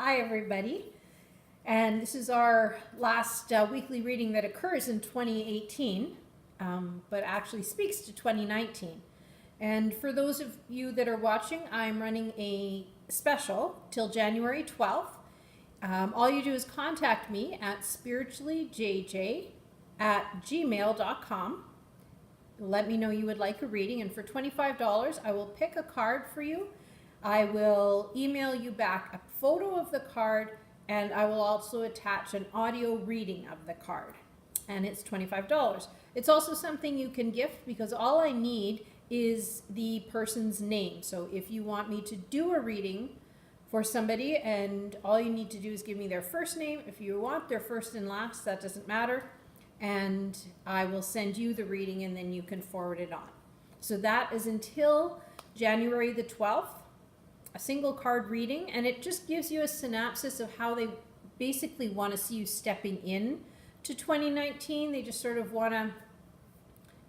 Hi everybody, and this is our last weekly reading that occurs in 2018, but actually speaks to 2019. And for those of you that are watching, I'm running a special till January 12th. All you do is contact me at spirituallyjj@gmail.com. Let me know you would like a reading, and for $25 I will pick a card for you. I will email you back a photo of the card, and I will also attach an audio reading of the card, and it's $25. It's also something you can gift because all I need is the person's name. So if you want me to do a reading for somebody, and all you need to do is give me their first name. If you want their first and last, that doesn't matter, and I will send you the reading, and then you can forward it on. So that is until January the 12th. A single card reading, and it just gives you a synopsis of how they basically want to see you stepping in to 2019. They just sort of want to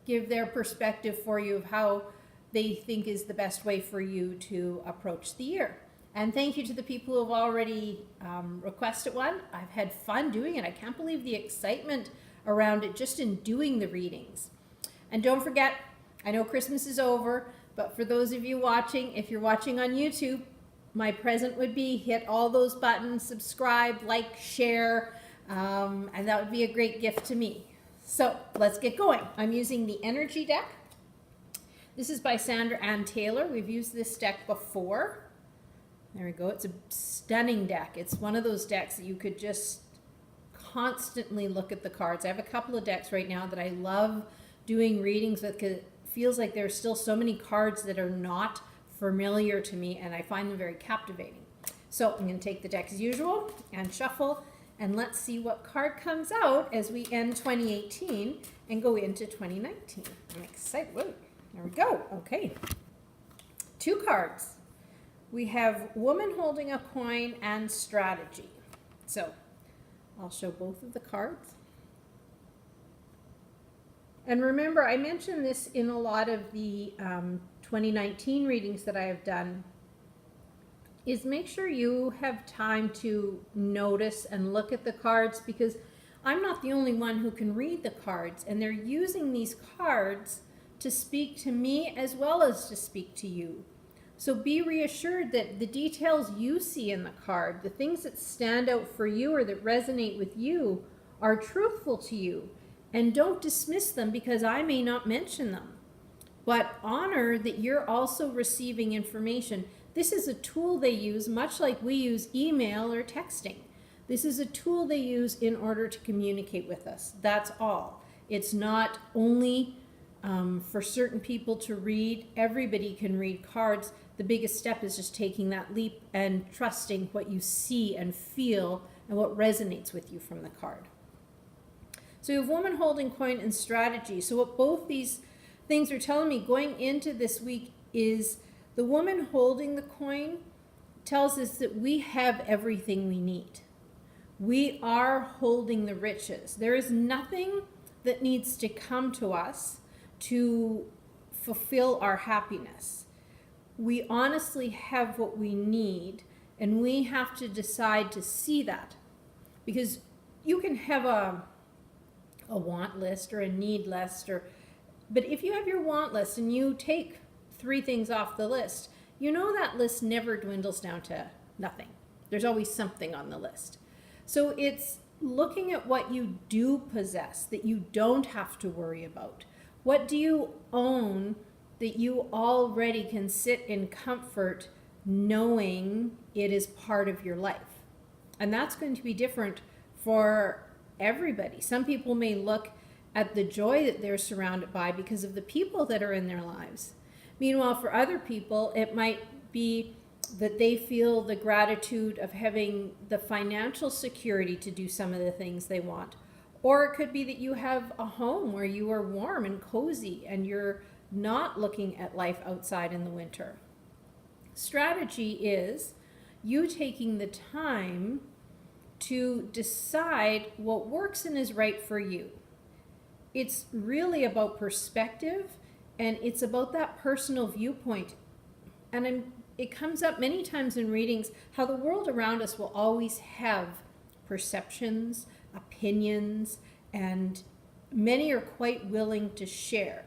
give their perspective for you of how they think is the best way for you to approach the year. And thank you to the people who have already requested one. I've had fun doing it. I can't believe the excitement around it just in doing the readings. And don't forget, I know Christmas is over, but for those of you watching, if you're watching on YouTube, my present would be hit all those buttons, subscribe, like, share, and that would be a great gift to me. So let's get going. I'm using the Energy deck. This is by Sandra Ann Taylor. We've used this deck before. There we go. It's a stunning deck. It's one of those decks that you could just constantly look at the cards. I have a couple of decks right now that I love doing readings with because it feels like there's still so many cards that are not familiar to me, and I find them very captivating. So I'm going to take the deck as usual and shuffle, and let's see what card comes out as we end 2018 and go into 2019. I'm excited. Whoa, there we go. Okay. Two cards. We have Woman Holding a Coin and Strategy. So I'll show both of the cards. And remember, I mentioned this in a lot of the 2019 readings that I have done, is make sure you have time to notice and look at the cards, because I'm not the only one who can read the cards, and they're using these cards to speak to me as well as to speak to you. So be reassured that the details you see in the card, the things that stand out for you or that resonate with you, are truthful to you. And don't dismiss them because I may not mention them. But honor that you're also receiving information. This is a tool they use, much like we use email or texting. This is a tool they use in order to communicate with us. That's all. It's not only for certain people to read. Everybody can read cards. The biggest step is just taking that leap and trusting what you see and feel and what resonates with you from the card. So you have Woman Holding Coin and Strategy. So what both these things are telling me going into this week is the woman holding the coin tells us that we have everything we need. We are holding the riches. There is nothing that needs to come to us to fulfill our happiness. We honestly have what we need, and we have to decide to see that. Because you can have a want list or a need list, but if you have your want list and you take 3 things off the list, you know that list never dwindles down to nothing. There's always something on the list. So it's looking at what you do possess that you don't have to worry about. What do you own that you already can sit in comfort knowing it is part of your life? And that's going to be different for everybody. Some people may look at the joy that they're surrounded by because of the people that are in their lives. Meanwhile, for other people, it might be that they feel the gratitude of having the financial security to do some of the things they want. Or it could be that you have a home where you are warm and cozy and you're not looking at life outside in the winter. Strategy is you taking the time to decide what works and is right for you. It's really about perspective, and it's about that personal viewpoint. And it comes up many times in readings how the world around us will always have perceptions, opinions, and many are quite willing to share,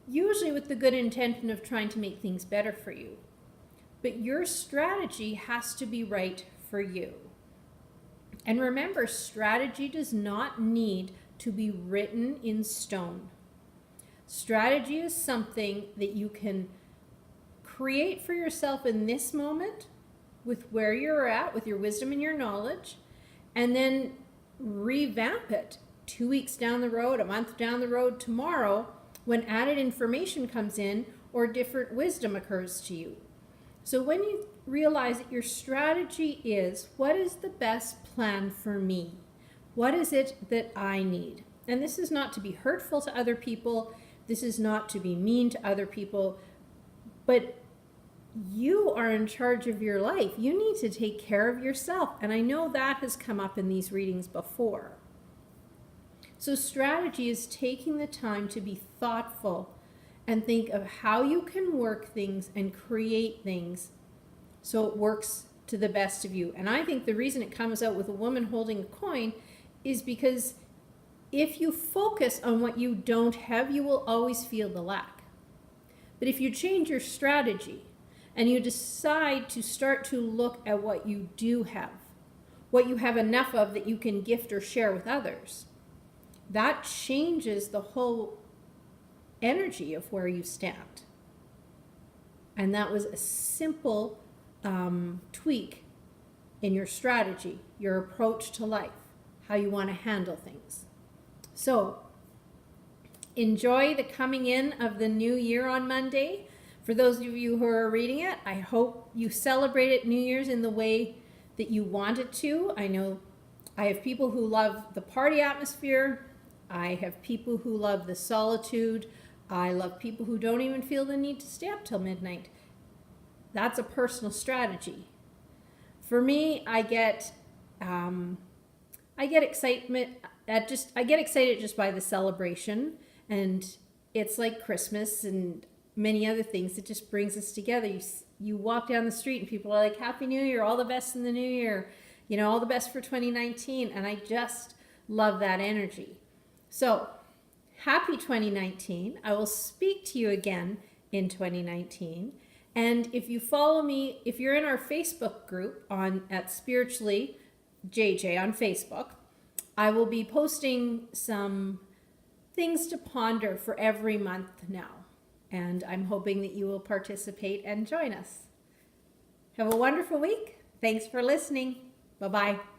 usually with the good intention of trying to make things better for you. But your strategy has to be right for you. And remember, strategy does not need to be written in stone. Strategy is something that you can create for yourself in this moment with where you're at, with your wisdom and your knowledge, and then revamp it 2 weeks down the road, a month down the road, tomorrow, when added information comes in or different wisdom occurs to you. So when you realize that your strategy is, what is the best plan for me? What is it that I need? And this is not to be hurtful to other people. This is not to be mean to other people. But you are in charge of your life. You need to take care of yourself. And I know that has come up in these readings before. So strategy is taking the time to be thoughtful and think of how you can work things and create things so it works to the best of you. And I think the reason it comes out with a woman holding a coin is because if you focus on what you don't have, you will always feel the lack. But if you change your strategy and you decide to start to look at what you do have, what you have enough of that you can gift or share with others, that changes the whole energy of where you stand. And that was a simple tweak in your strategy, your approach to life, how you want to handle things. So enjoy the coming in of the new year on Monday. For those of you who are reading it, I hope you celebrated New Year's in the way that you wanted to. I know I have people who love the party atmosphere. I have people who love the solitude. I love people who don't even feel the need to stay up till midnight. That's a personal strategy. For me, I get excitement I get excited just by the celebration, and it's like Christmas and many other things. It just brings us together. You walk down the street and people are like, Happy New Year, all the best in the new year, all the best for 2019. And I just love that energy. So happy 2019. I will speak to you again in 2019. And if you follow me, if you're in our Facebook group at Spiritually JJ on Facebook, I will be posting some things to ponder for every month now. And I'm hoping that you will participate and join us. Have a wonderful week. Thanks for listening. Bye-bye.